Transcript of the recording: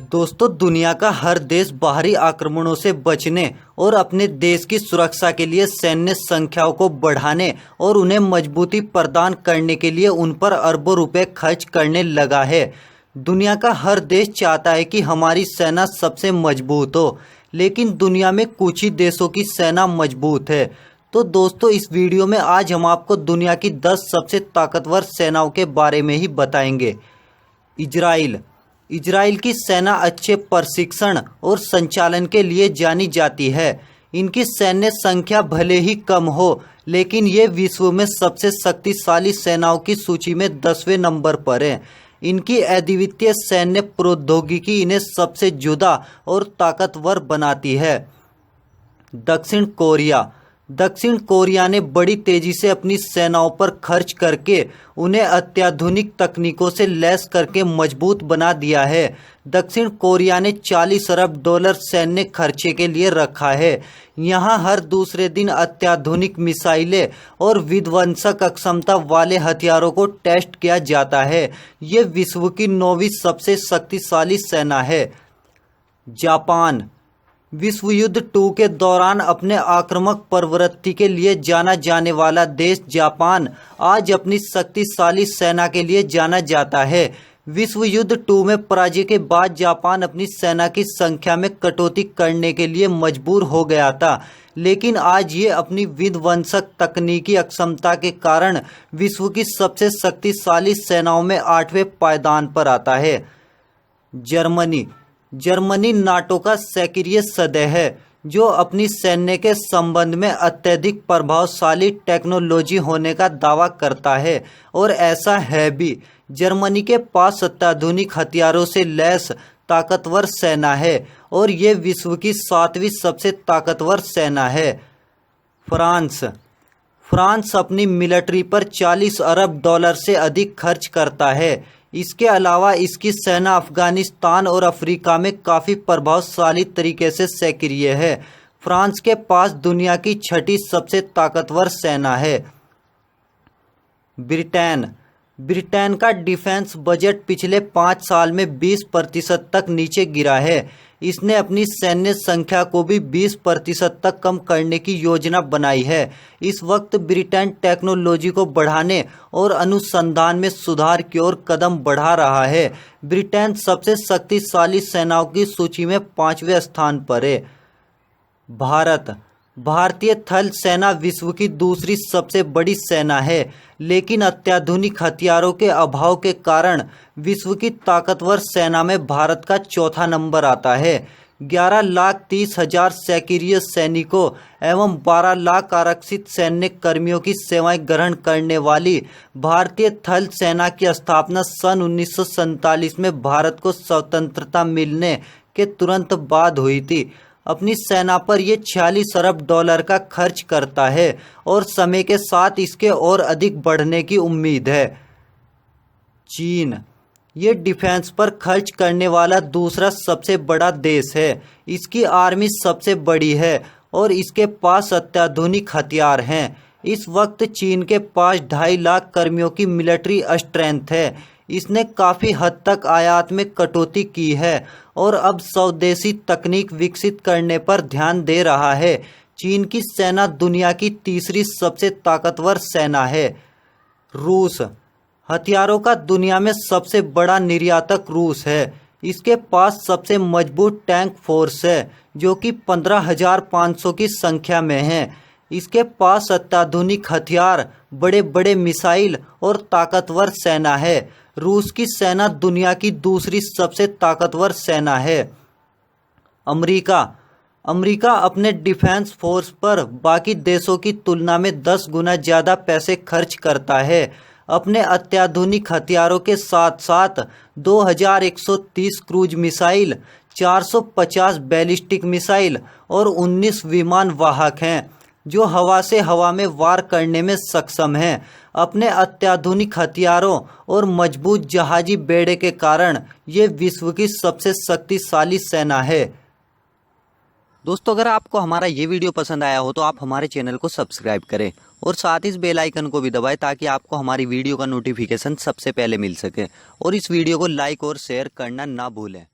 दोस्तों, दुनिया का हर देश बाहरी आक्रमणों से बचने और अपने देश की सुरक्षा के लिए सैन्य संख्याओं को बढ़ाने और उन्हें मजबूती प्रदान करने के लिए उन पर अरबों रुपए खर्च करने लगा है। दुनिया का हर देश चाहता है कि हमारी सेना सबसे मजबूत हो, लेकिन दुनिया में कुछ ही देशों की सेना मजबूत है। तो दोस्तों, इस वीडियो में आज हम आपको दुनिया की 10 सबसे ताकतवर सेनाओं के बारे में ही बताएंगे। इजराइल की सेना अच्छे प्रशिक्षण और संचालन के लिए जानी जाती है। इनकी सैन्य संख्या भले ही कम हो, लेकिन ये विश्व में सबसे शक्तिशाली सेनाओं की सूची में 10वें नंबर पर है। इनकी अद्वितीय सैन्य प्रौद्योगिकी इन्हें सबसे जुदा और ताकतवर बनाती है। दक्षिण कोरिया ने बड़ी तेजी से अपनी सेनाओं पर खर्च करके उन्हें अत्याधुनिक तकनीकों से लैस करके मजबूत बना दिया है। दक्षिण कोरिया ने $40 अरब सैन्य खर्चे के लिए रखा है। यहाँ हर दूसरे दिन अत्याधुनिक मिसाइलें और विध्वंसक क्षमता वाले हथियारों को टेस्ट किया जाता है। ये विश्व की 9वीं सबसे शक्तिशाली सेना है। जापान विश्व युद्ध 2 के दौरान अपने आक्रामक प्रवृत्ति के लिए जाना जाने वाला देश जापान आज अपनी शक्तिशाली सेना के लिए जाना जाता है। विश्व युद्ध 2 में पराजय के बाद जापान अपनी सेना की संख्या में कटौती करने के लिए मजबूर हो गया था, लेकिन आज ये अपनी विध्वंसक तकनीकी अक्षमता के कारण विश्व की सबसे शक्तिशाली सेनाओं में 8वें पायदान पर आता है। जर्मनी नाटो का सक्रिय सदस्य है, जो अपनी सैन्य के संबंध में अत्यधिक प्रभावशाली टेक्नोलॉजी होने का दावा करता है, और ऐसा है भी। जर्मनी के पास अत्याधुनिक हथियारों से लैस ताकतवर सेना है और ये विश्व की 7वीं सबसे ताकतवर सेना है। फ्रांस अपनी मिलिट्री पर $40 अरब से अधिक खर्च करता है। इसके अलावा इसकी सेना अफगानिस्तान और अफ्रीका में काफ़ी प्रभावशाली तरीके से सक्रिय है। फ्रांस के पास दुनिया की 6ठी सबसे ताकतवर सेना है। ब्रिटेन का डिफेंस बजट पिछले 5 साल में 20% तक नीचे गिरा है। इसने अपनी सैन्य संख्या को भी 20% तक कम करने की योजना बनाई है। इस वक्त ब्रिटेन टेक्नोलॉजी को बढ़ाने और अनुसंधान में सुधार की ओर कदम बढ़ा रहा है। ब्रिटेन सबसे शक्तिशाली सेनाओं की सूची में 5वें स्थान पर है। भारतीय थल सेना विश्व की दूसरी सबसे बड़ी सेना है, लेकिन अत्याधुनिक हथियारों के अभाव के कारण विश्व की ताकतवर सेना में भारत का 4था नंबर आता है। 11,30,000 सक्रिय सैनिकों एवं 12 लाख आरक्षित सैन्य कर्मियों की सेवाएं ग्रहण करने वाली भारतीय थल सेना की स्थापना सन 1947 में भारत को स्वतंत्रता मिलने के तुरंत बाद हुई थी। अपनी सेना पर यह $46 अरब का खर्च करता है और समय के साथ इसके और अधिक बढ़ने की उम्मीद है। चीन ये डिफेंस पर खर्च करने वाला दूसरा सबसे बड़ा देश है। इसकी आर्मी सबसे बड़ी है और इसके पास अत्याधुनिक हथियार हैं। इस वक्त चीन के पास 2.5 लाख कर्मियों की मिलिट्री स्ट्रेंथ है। इसने काफ़ी हद तक आयात में कटौती की है और अब स्वदेशी तकनीक विकसित करने पर ध्यान दे रहा है। चीन की सेना दुनिया की 3री सबसे ताकतवर सेना है। रूस हथियारों का दुनिया में सबसे बड़ा निर्यातक रूस है। इसके पास सबसे मजबूत टैंक फोर्स है, जो कि 15,500 की संख्या में है। इसके पास अत्याधुनिक हथियार, बड़े बड़े मिसाइल और ताकतवर सेना है। रूस की सेना दुनिया की दूसरी सबसे ताकतवर सेना है। अमेरिका अपने डिफेंस फोर्स पर बाकी देशों की तुलना में 10 गुना ज़्यादा पैसे खर्च करता है। अपने अत्याधुनिक हथियारों के साथ साथ 2130 क्रूज मिसाइल, 450 बैलिस्टिक मिसाइल और 19 विमान वाहक हैं, जो हवा से हवा में वार करने में सक्षम हैं। अपने अत्याधुनिक हथियारों और मजबूत जहाजी बेड़े के कारण ये विश्व की सबसे शक्तिशाली सेना है। दोस्तों अगर आपको हमारा ये वीडियो पसंद आया हो तो आप हमारे चैनल को सब्सक्राइब करें और साथ ही इस बेल आइकन को भी दबाएं ताकि आपको हमारी वीडियो का नोटिफिकेशन सबसे पहले मिल सके और इस वीडियो को लाइक और शेयर करना ना भूलें।